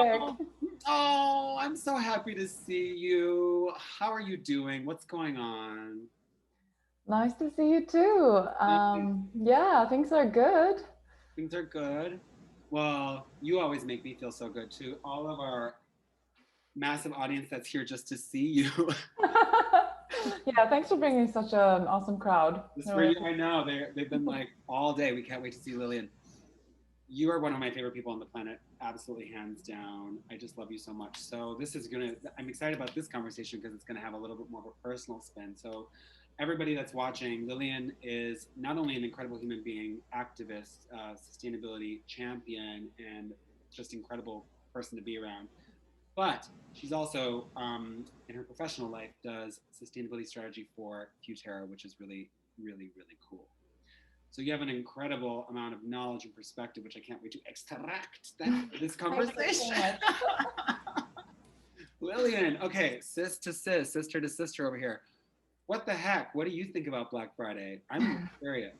Eric. Oh, I'm so happy to see you. How are you doing? What's going on? Nice to see you too. Yeah, things are good. Things are good. Well, you always make me feel so good too. All of our massive audience that's here just to see you. Yeah, thanks for bringing such an awesome crowd. Just for Really you, I know they've been like all day. We can't wait to see Lilian. You are one of my favorite people on the planet, absolutely hands down. I just love you so much. So this is gonna. I'm excited about this conversation because it's gonna have a little bit more of a personal spin. So everybody that's watching, Lilian is not only an incredible human being, activist, sustainability champion, and just incredible person to be around. But she's also, in her professional life, does sustainability strategy for Futerra, which is really, really, really cool. So you have an incredible amount of knowledge and perspective, which I can't wait to extract this Thank you so conversation. much. Lillian, okay, sis to sis, sister to sister over here. What the heck? What do you think about Black Friday? I'm curious.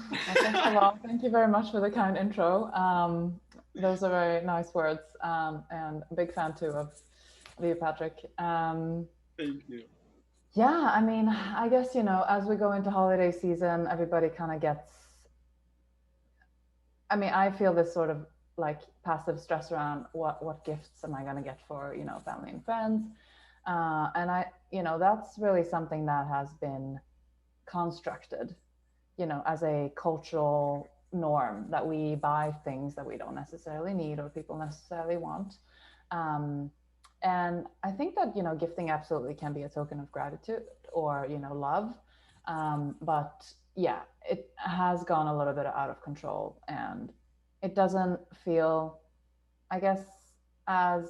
Well, first of all, thank you very much for the kind intro. Those are very nice words, and a big fan too of you, Patrick. Thank you. Yeah, I mean, I guess, as we go into holiday season, everybody kind of gets, I mean, I feel this sort of like passive stress around what gifts am I going to get for, family and friends. And that's really something that has been constructed, as a cultural norm that we buy things that we don't necessarily need or people necessarily want. Um, and I think that, gifting absolutely can be a token of gratitude or, love. But yeah, it has gone a little bit out of control and it doesn't feel, I guess, as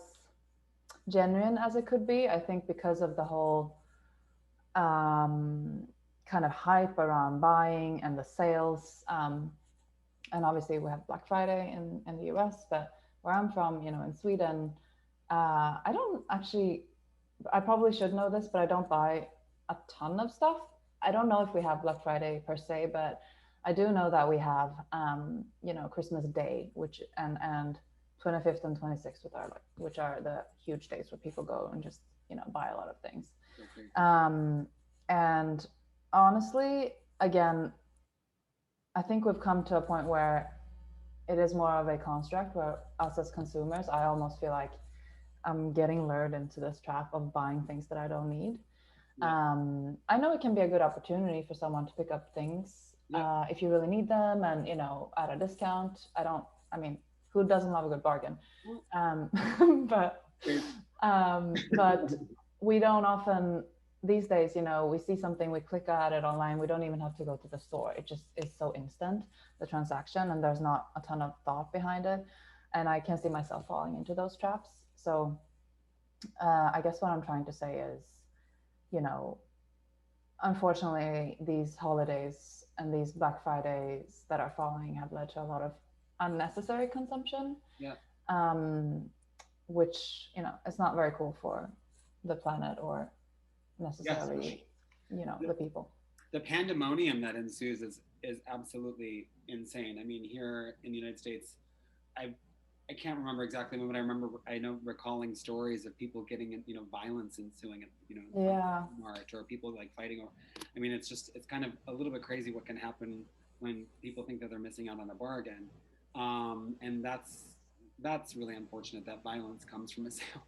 genuine as it could be. I think because of the whole um, kind of hype around buying and the sales. And obviously, we have Black Friday in the US, but where I'm from, in Sweden, I don't actually, I probably should know this, but I don't buy a ton of stuff. I don't know if we have Black Friday per se, but I do know that we have, Christmas Day, which and 25th and 26th, which are the huge days where people go and just buy a lot of things. Okay. Um, and honestly, again, I think we've come to a point where it is more of a construct where us as consumers, I almost feel like I'm getting lured into this trap of buying things that I don't need. Yeah. I know it can be a good opportunity for someone to pick up things Yeah. if you really need them and, at a discount. I mean, who doesn't love a good bargain? Um, but, but we don't often, these days, we see something, we click at it online, we don't even have to go to the store. It just is so instant, the transaction, and there's not a ton of thought behind it. And I can see myself falling into those traps. So I guess what I'm trying to say is, you know, unfortunately, these holidays and these Black Fridays that are following have led to a lot of unnecessary consumption, Yeah. um, which, is not very cool for the planet or Yes, for sure. necessarily, The, the people. the pandemonium that ensues is absolutely insane. I mean, here in the United States, I I can't remember exactly, but I know recalling stories of people getting violence ensuing at in front Yeah, of Walmart, or people like fighting. Or I mean, it's kind of a little bit crazy what can happen when people think that they're missing out on a bargain, and that's really unfortunate that violence comes from a sale.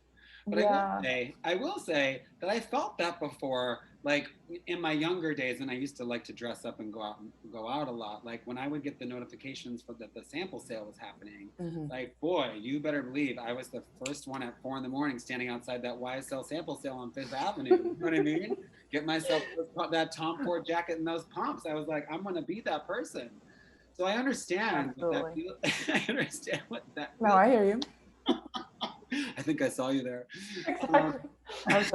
But yeah, I will say that I felt that before, like in my younger days when I used to like to dress up and go out a lot. Like when I would get the notifications for that the sample sale was happening, hmm, like boy, you better believe I was the first one at 4 in the morning standing outside that YSL sample sale on Fifth Avenue. You know what I mean? Get myself that Tom Ford jacket and those pumps. I was like, I'm gonna be that person. So I understand what that absolutely. feel. I understand what that No, feels. I hear you. I think I saw you there. Um, Exactly. I was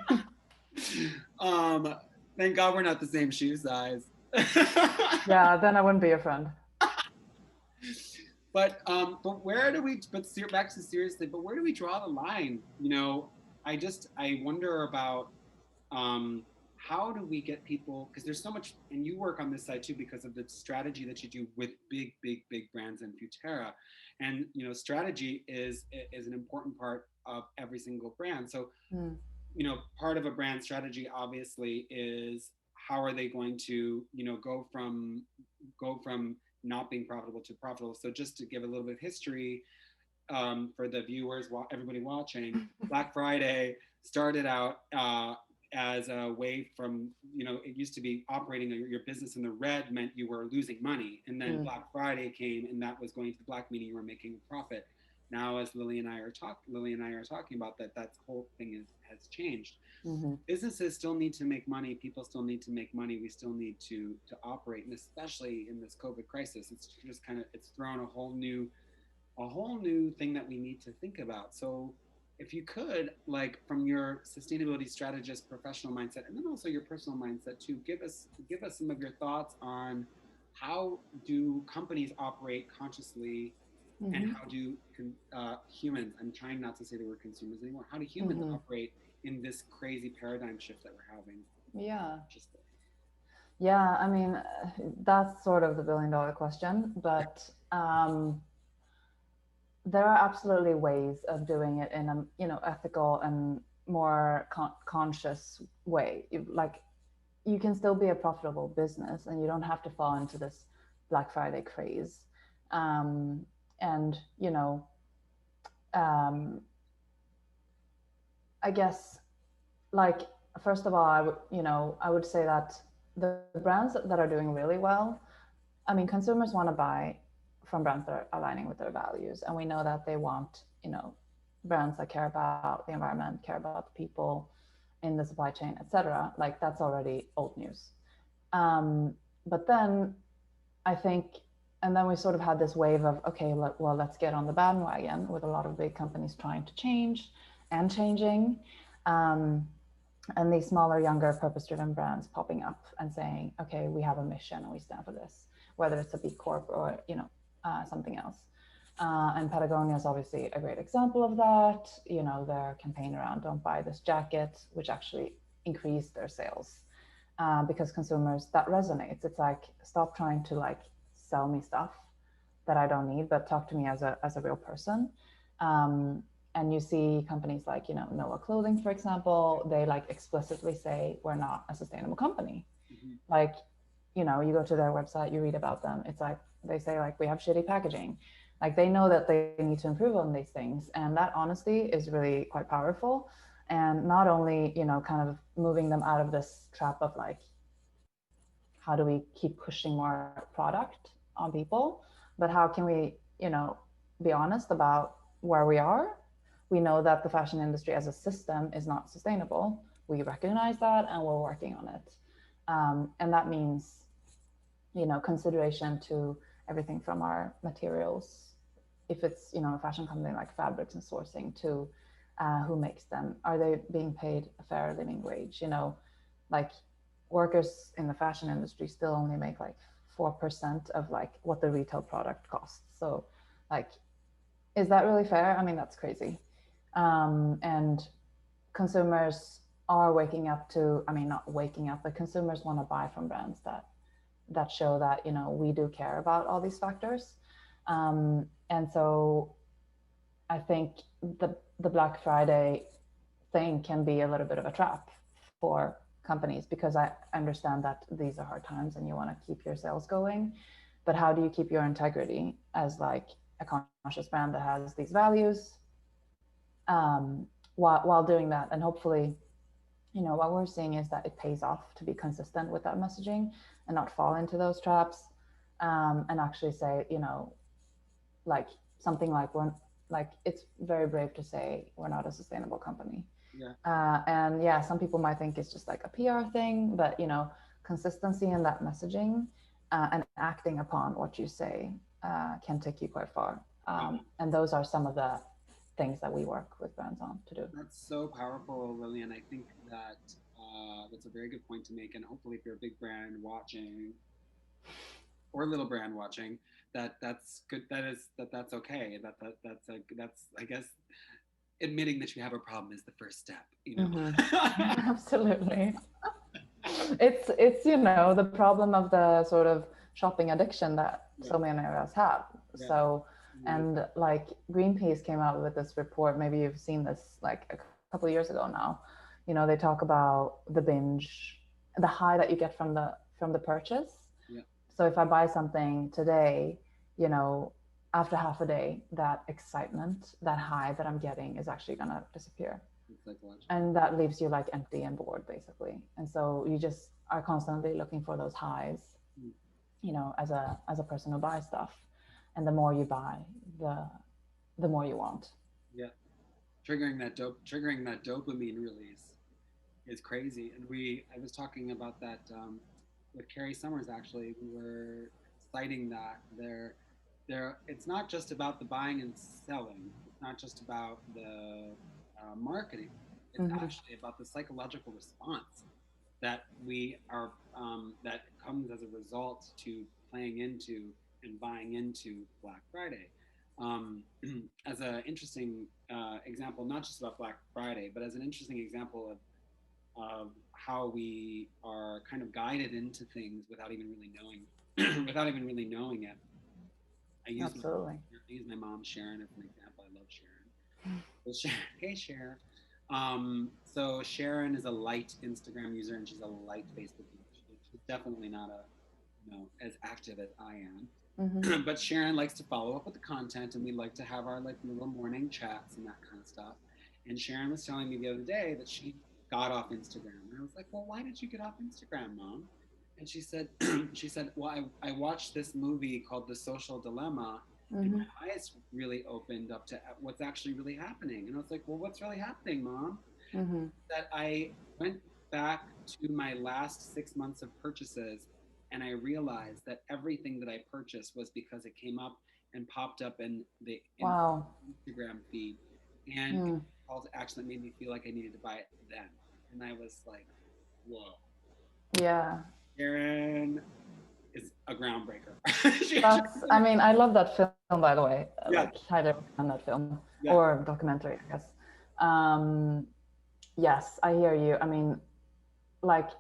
there. um, thank God we're not the same shoe size. Yeah, then I wouldn't be your friend. But where do we? But back to seriously. But where do we draw the line? I wonder about um, how do we get people, because there's so much, and you work on this side too because of the strategy that you do with big brands in Futerra. And strategy is an important part of every single brand. So Mm. part of a brand strategy obviously is how are they going to go from not being profitable to profitable. So just to give a little bit of history, for the viewers, everybody watching, Black Friday started out as a way from, it used to be operating your business in the red meant you were losing money. And then Mm. Black Friday came and that was going to the black, meaning you were making a profit. Now, as Lily and I are talking about that whole thing has changed. Mm-hmm. Businesses still need to make money. People still need to make money. We still need to operate. And especially in this COVID crisis, it's just it's thrown a whole new thing that we need to think about. So if you could, like, from your sustainability strategist professional mindset, and then also your personal mindset too, give us some of your thoughts on how do companies operate consciously, and Mm-hmm. how do humans, I'm trying not to say the word consumers anymore, how do humans Mm-hmm. operate in this crazy paradigm shift that we're having Yeah. consciously? Yeah, I mean, that's sort of the billion-dollar question, but there are absolutely ways of doing it in a ethical and more conscious way. Like, you can still be a profitable business, and you don't have to fall into this Black Friday craze. Um, and um, I guess, like, first of all, I would say that the brands that are doing really well, I mean, consumers want to buy from brands that are aligning with their values, and we know that they want, brands that care about the environment, care about the people in the supply chain, etc. Like, that's already old news. But then I think, and then we sort of had this wave of, okay, well, let's get on the bandwagon with a lot of big companies trying to change and changing. Um, and these smaller, younger, purpose-driven brands popping up and saying, okay, we have a mission and we stand for this, whether it's a B Corp or something else. And Patagonia is obviously a great example of that. Their campaign around "Don't buy this jacket," which actually increased their sales, because consumers, that resonates. It's like, stop trying to like sell me stuff that I don't need, but talk to me as a real person. And you see companies like, Noah Clothing, for example, they like explicitly say we're not a sustainable company. Mm-hmm. Like, you go to their website, you read about them. It's like they say, like, we have shitty packaging. Like, they know that they need to improve on these things, and that honesty is really quite powerful. And not only, kind of moving them out of this trap of like, how do we keep pushing more product on people, but how can we, be honest about where we are. We know that the fashion industry as a system is not sustainable. We recognize that, and we're working on it. And that means, consideration to everything from our materials. If it's, a fashion company, like fabrics and sourcing, to who makes them. Are they being paid a fair living wage? Like, workers in the fashion industry still only make like 4% of like what the retail product costs. So, like, is that really fair? I mean, that's crazy. And consumers are waking up to, I mean, not waking up, but consumers want to buy from brands that show that, we do care about all these factors. And so I think the Black Friday thing can be a little bit of a trap for companies, because I understand that these are hard times and you want to keep your sales going. But how do you keep your integrity as like a conscious brand that has these values, while doing that? And hopefully, what we're seeing is that it pays off to be consistent with that messaging and not fall into those traps, and actually say, like, something like, we're like, it's very brave to say we're not a sustainable company. Yeah. And yeah, some people might think it's just like a PR thing, but consistency in that messaging, and acting upon what you say, can take you quite far. And those are some of the things that we work with brands on to do. That's so powerful, Lilian. I think that that's a very good point to make. And hopefully, if you're a big brand watching or a little brand watching, that's good. That's okay. That's I guess admitting that you have a problem is the first step. Mm-hmm. Absolutely. It's the problem of the sort of shopping addiction that Yeah. so many of us have. Yeah. So, and like Greenpeace came out with this report, maybe you've seen this like a couple of years ago now. They talk about the binge, the high that you get from the purchase. Yeah. So if I buy something today, after half a day, that excitement, that high that I'm getting is actually gonna disappear. And that leaves you like empty and bored basically. And so you just are constantly looking for those highs, as a person who buys stuff. And the more you buy, the more you want. Yeah. Triggering that dopamine release is crazy. And I was talking about that with Carrie Summers. Actually, we were citing that it's not just about the buying and selling. It's not just about the marketing. It's actually about the psychological response that we are that comes as a result to playing into and buying into Black Friday. As an interesting example, not just about Black Friday, but as an interesting example of how we are kind of guided into things without even really knowing it. Absolutely. I use my mom Sharon as an example. I love Sharon. Well, Sharon, hey Sharon. So Sharon is a light Instagram user and she's a light Facebook user. She's definitely not as active as I am. Mm-hmm. But Sharon likes to follow up with the content, and we like to have our like little morning chats and that kind of stuff. And Sharon was telling me the other day that she got off Instagram, and I was like, "Well, why did you get off Instagram, Mom?" And she said, "Well, I watched this movie called The Social Dilemma, and my eyes really opened up to what's actually really happening." And I was like, "Well, what's really happening, Mom?" That I went back to my last 6 months of purchases, and I realized that everything that I purchased was because it came up and popped up in the Instagram feed, and it was a call to action that made me feel like I needed to buy it then. And I was like, "Whoa, yeah, Sharon is a groundbreaker." I mean, I love that film, by the way. Yeah. Like, highly recommend that film or documentary, I guess. Yes, I hear you. I mean, like,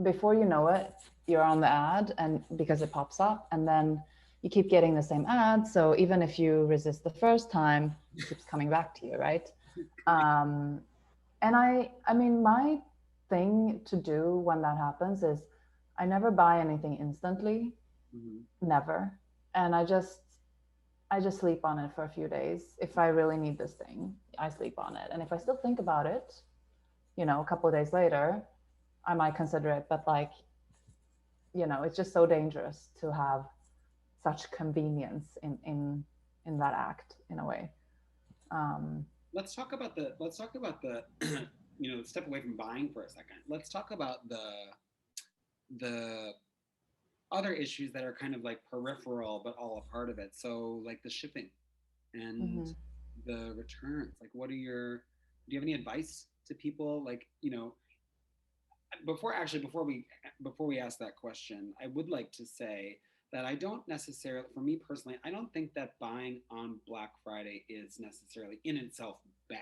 before you know it, you're on the ad, and because it pops up, and then you keep getting the same ad. So even if you resist the first time, it keeps coming back to you, right? And I mean, my thing to do when that happens is I never buy anything instantly, never, and I just sleep on it for a few days. If I really need this thing, I sleep on it, and if I still think about it, a couple of days later, I might consider it. But like, it's just so dangerous to have such convenience in that act in a way. Let's talk about the step away from buying for a second. Let's talk about the other issues that are kind of like peripheral but all a part of it. So like the shipping and the returns. Like, do you have any advice to people? Like, before we ask that question, I would like to say that I don't necessarily, for me personally, I don't think that buying on Black Friday is necessarily in itself bad.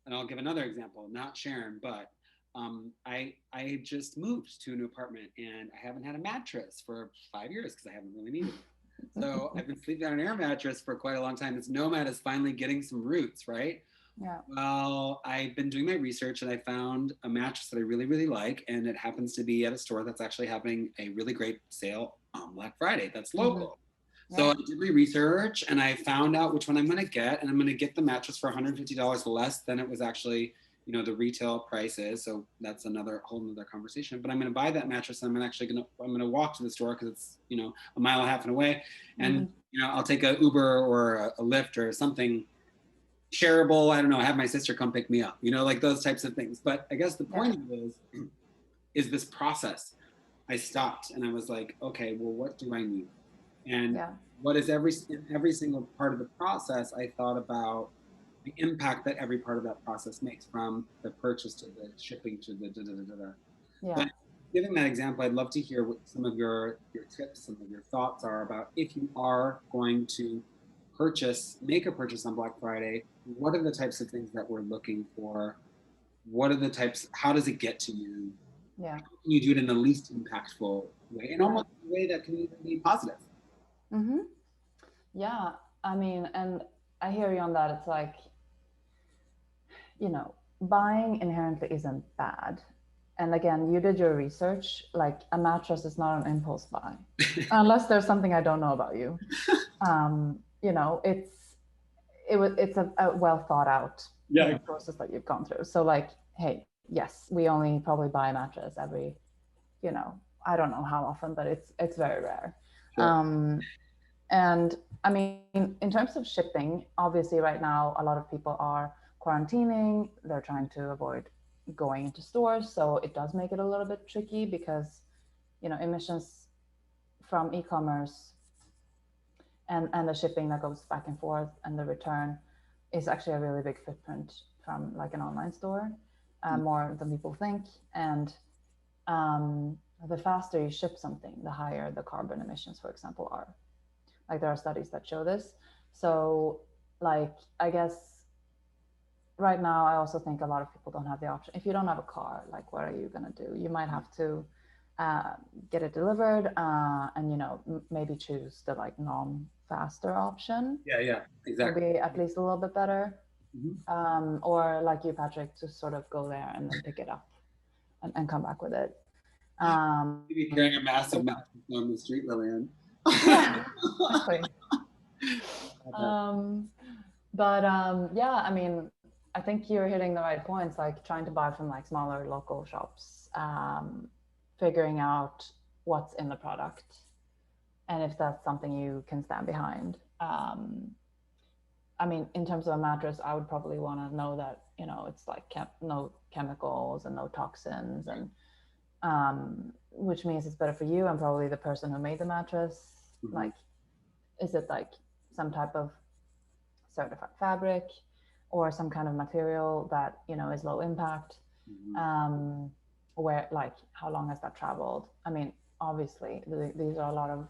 And I'll give another example, not Sharon, but I just moved to a new apartment and I haven't had a mattress for 5 years because I haven't really needed it. So I've been sleeping on an air mattress for quite a long time. This Nomad is finally getting some roots, right? Yeah. Well, I've been doing my research and I found a mattress that I really, really like. And it happens to be at a store that's actually having a really great sale on Black Friday that's local. So I did my research and I found out which one I'm going to get. And I'm going to get the mattress for $150 less than it was actually, the retail price is. So that's whole nother conversation. But I'm going to buy that mattress and I'm going to walk to the store because it's, a mile and a half away. And, I'll take a Uber or a Lyft or something shareable. I don't know, have my sister come pick me up, like those types of things. But I guess the point is this process. I stopped and I was like, okay, well, what do I need? And what is every single part of the process? I thought about the impact that every part of that process makes, from the purchase to the shipping to the Yeah. But giving that example, I'd love to hear what some of your tips, some of your thoughts are about if you are going to make a purchase on Black Friday. What are the types of things that we're looking for? How does it get to you? Yeah. How can you do it in the least impactful way and almost a way that can even be positive? Mm-hmm. Yeah. I mean, and I hear you on that. It's like, buying inherently isn't bad. And again, you did your research. Like a mattress is not an impulse buy, unless there's something I don't know about you. It's a well thought out Yeah. process that you've gone through. So like, hey, yes, we only probably buy a mattress every, I don't know how often, but it's very rare. Sure. And I mean, in terms of shipping, obviously right now a lot of people are quarantining. They're trying to avoid going into stores, so it does make it a little bit tricky because emissions from e-commerce and the shipping that goes back and forth and the return is actually a really big footprint from like an online store, more than people think. And the faster you ship something, the higher the carbon emissions, for example, are. Like there are studies that show this. So like I guess right now I also think a lot of people don't have the option. If you don't have a car, like what are you gonna do? You might have to uh, get it delivered, and maybe choose the like non-faster option Yeah, will exactly. be at least a little bit better. Mm-hmm. Or like you, Patrick, to sort of go there and then pick it up and come back with it. Maybe carrying a massive mattress down the street, Lilian. Yeah, exactly. Um, but yeah, I mean, I think you're hitting the right points, like trying to buy from like smaller local shops, figuring out what's in the product and if that's something you can stand behind. I mean, in terms of a mattress, I would probably want to know that, it's like no chemicals and no toxins, and which means it's better for you and probably the person who made the mattress. Mm-hmm. Like, is it like some type of certified fabric or some kind of material that is low impact? Mm-hmm. Where like how long has that traveled? I mean, obviously these are a lot of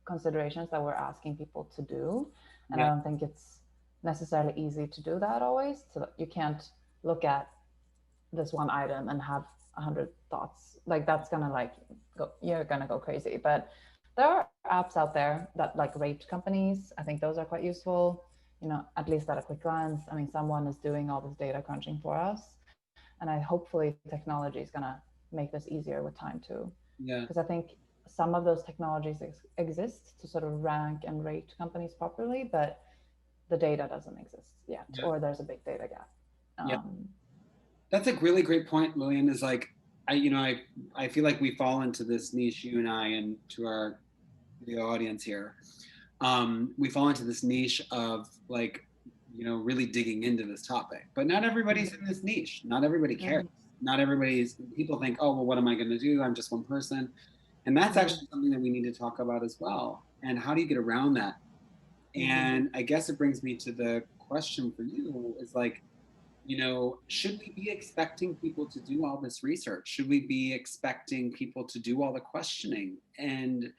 considerations that we're asking people to do, and I Yeah. don't think it's necessarily easy to do that always. So you can't look at this one item and have 100 thoughts. Like that's gonna like you're gonna go crazy. But there are apps out there that like rate companies. I think those are quite useful, at least at a quick glance. I mean, someone is doing all this data crunching for us, and hopefully technology is gonna make this easier with time too. Yeah. Because I think some of those technologies exist to sort of rank and rate companies properly, but the data doesn't exist yet, Yeah. or there's a big data gap. Yeah. That's a really great point, Lillian. Is like I feel like we fall into this niche, you and I, and to the audience here. We fall into this niche of like really digging into this topic, but not everybody's in this niche. Not everybody cares. Not everybody's. People think, oh well, what am I going to do? I'm just one person, and that's actually something that we need to talk about as well. And how do you get around that? And I guess it brings me to the question for you: is like, should we be expecting people to do all this research? Should we be expecting people to do all the questioning? And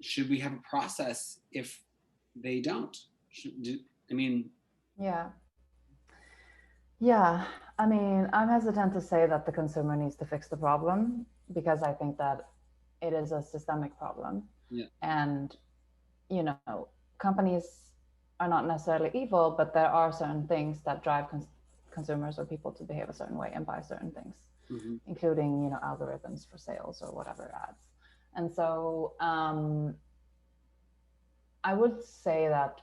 should we have a process if they don't? I mean, Yeah. Yeah. I mean, I'm hesitant to say that the consumer needs to fix the problem because I think that it is a systemic problem. yeah, And, companies are not necessarily evil, but there are certain things that drive consumers or people to behave a certain way and buy certain things, mm-hmm. including, algorithms for sales or whatever ads. And so I would say that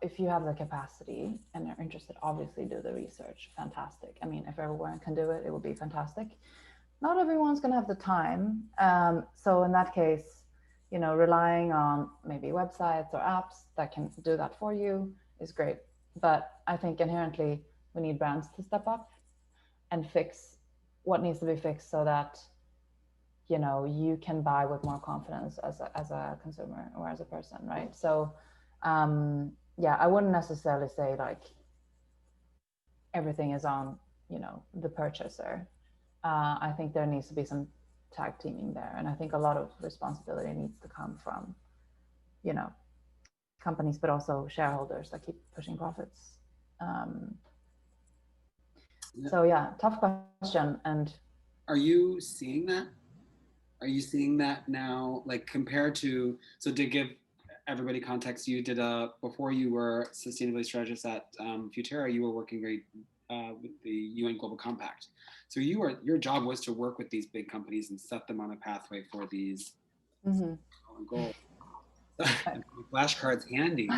if you have the capacity and are interested, obviously do the research. Fantastic. I mean, if everyone can do it, it would be fantastic. Not everyone's going to have the time. So in that case, relying on maybe websites or apps that can do that for you is great. But I think inherently we need brands to step up and fix what needs to be fixed so that you can buy with more confidence as a consumer or as a person, right? So yeah, I wouldn't necessarily say like everything is on the purchaser. I think there needs to be some tag teaming there, and I think a lot of responsibility needs to come from you know companies, but also shareholders that keep pushing profits. um, Yeah. so yeah, tough question. And Are you seeing that? Are you seeing that now? Like compared to, so to give everybody context, you did before you were sustainability strategist at Futerra, you were working very with the UN Global Compact. So your job was to work with these big companies and set them on a pathway for these Mm-hmm. goals. Flashcards handy.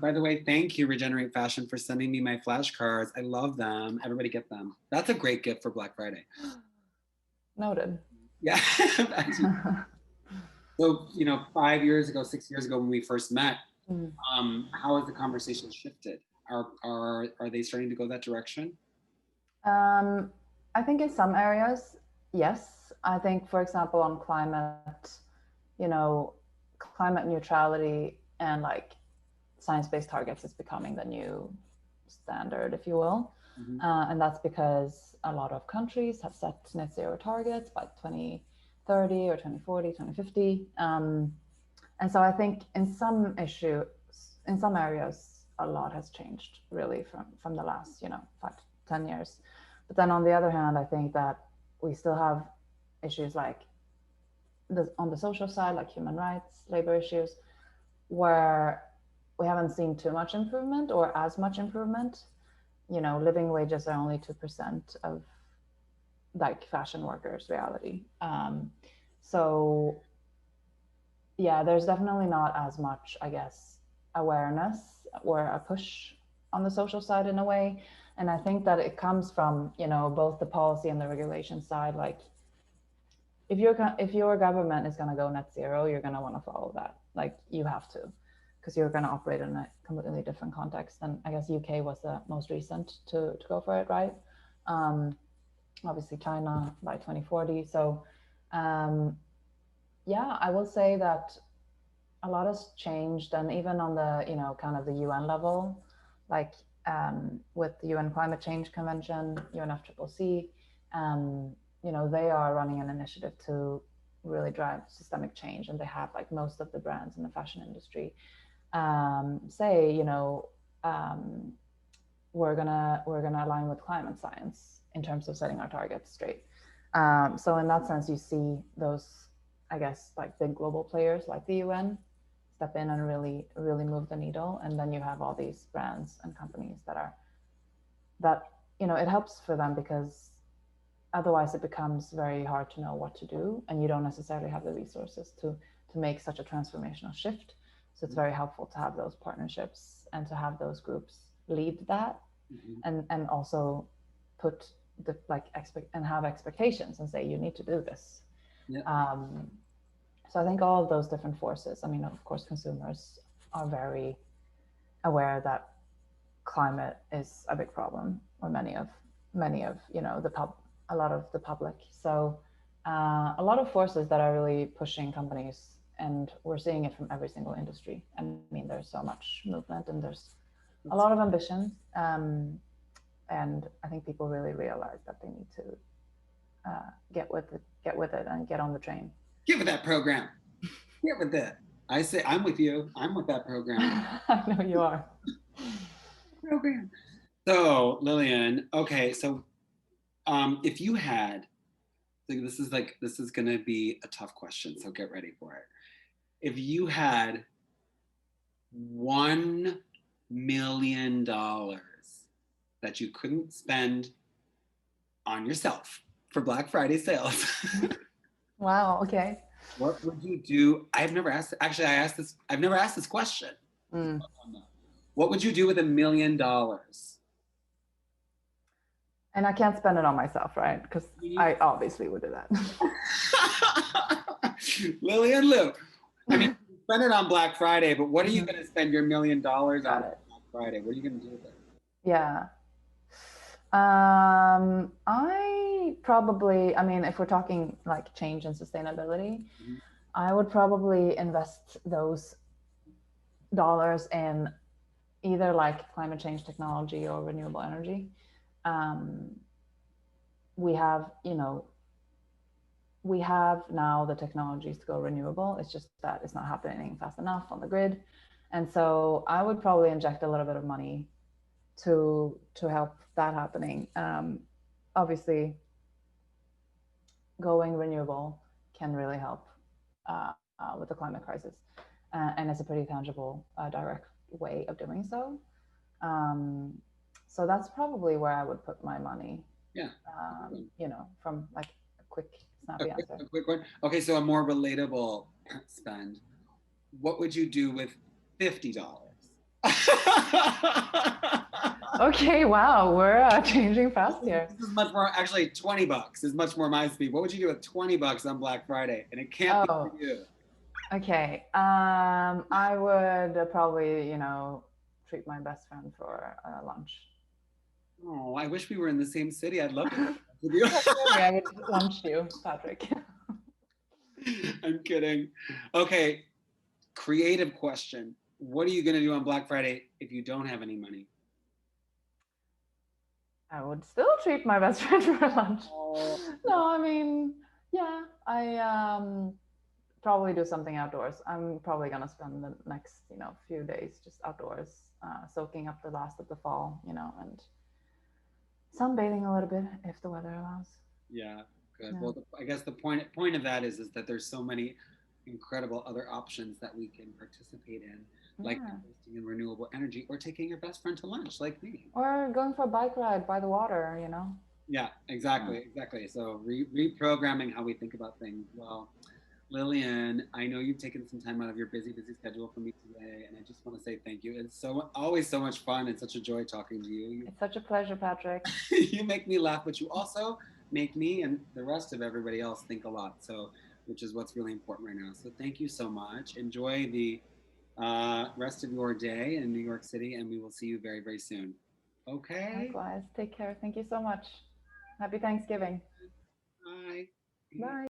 By the way, thank you, Regenerate Fashion, for sending me my flashcards. I love them. Everybody get them. That's a great gift for Black Friday. Noted. Yeah. So, 5 years ago, 6 years ago, when we first met, Mm. how has the conversation shifted? Are they starting to go that direction? I think in some areas, yes. I think, for example, on climate, you know, climate neutrality and like science-based targets is becoming the new standard, if you will. Mm-hmm. And that's because a lot of countries have set net zero targets by 2030 or 2040, 2050. And so I think in some areas, a lot has changed really from the last, 5 to 10 years. But then on the other hand, I think that we still have issues like on the social side, like human rights, labor issues, where we haven't seen too much improvement or as much improvement. Living wages are only 2% of like fashion workers' reality. So yeah, there's definitely not as much, I guess, awareness or a push on the social side in a way. And I think that it comes from, both the policy and the regulation side. Like if your government is going to go net zero, you're going to want to follow that. Like you have to, because you're going to operate in a completely different context. And I guess UK was the most recent to go for it, right? Obviously China by 2040. So yeah, I will say that a lot has changed, and even on the kind of the UN level, like with the UN Climate Change Convention, UNFCCC, they are running an initiative to really drive systemic change, and they have like most of the brands in the fashion industry say, we're gonna align with climate science in terms of setting our targets straight. So in that sense, you see those, I guess, like big global players like the UN step in and really, really move the needle. And then you have all these brands and companies that it helps for them, because otherwise it becomes very hard to know what to do, and you don't necessarily have the resources to make such a transformational shift. So it's very helpful to have those partnerships and to have those groups lead that, and also put the and have expectations and say you need to do this. Yeah. So I think all of those different forces. I mean, of course, consumers are very aware that climate is a big problem, or many of a lot of the public. So a lot of forces that are really pushing companies, and we're seeing it from every single industry. I mean, there's so much movement, and there's a lot of ambition, and I think people really realize that they need to get with it and get on the train. Get with that program. Get with that. I say I'm with you. I'm with that program. I know you are. Program. So Lilian, okay, so if you had, this is gonna be a tough question, so get ready for it. If you had $1 million that you couldn't spend on yourself for Black Friday sales. Wow. Okay. What would you do? I've never asked. Actually, I've never asked this question. Mm. What would you do with $1 million? And I can't spend it on myself, right? Because I obviously would do that. Lilian Liu. I mean, spend it on Black Friday, but what are you going to spend your $1 million on Black Friday? What are you going to do with it? Yeah. I probably, I mean, if we're talking like change and sustainability, I would probably invest those dollars in either like climate change technology or renewable energy. We have now the technologies to go renewable. It's just that it's not happening fast enough on the grid. And so I would probably inject a little bit of money to help that happening. Obviously, going renewable can really help with the climate crisis, and it's a pretty tangible, direct way of doing so. Um, so that's probably where I would put my money. Yeah. From like a quick, snappy answer. A quick one. Okay, so a more relatable spend. What would you do with $50? Okay, wow, we're changing fast here. This is much more, actually, $20 is much more my speed. What would you do with $20 on Black Friday? And it can't be for you. Okay. I would probably, treat my best friend for lunch. Oh, I wish we were in the same city. I'd love to with you. Yeah, sorry, I would lunch you, Patrick. I'm kidding. Okay, creative question. What are you going to do on Black Friday if you don't have any money? I would still treat my best friend for lunch. Oh. No, I mean, yeah, I probably do something outdoors. I'm probably gonna spend the next, few days just outdoors, soaking up the last of the fall, and sunbathing a little bit if the weather allows. Yeah, good. Yeah. Well, I guess the point of that is that there's so many incredible other options that we can participate in, like Yeah. investing in renewable energy or taking your best friend to lunch, like me. Or going for a bike ride by the water. Yeah, exactly, exactly. So reprogramming how we think about things. Well, Lilian, I know you've taken some time out of your busy schedule for me today, and I just want to say thank you. It's always so much fun and such a joy talking to you. It's such a pleasure, Patrick. You make me laugh, but you also make me and the rest of everybody else think a lot. So, which is what's really important right now. So, thank you so much. Enjoy the rest of your day in New York City, and we will see you very, very soon. Okay. Likewise. Take care. Thank you so much. Happy Thanksgiving. Bye. Bye.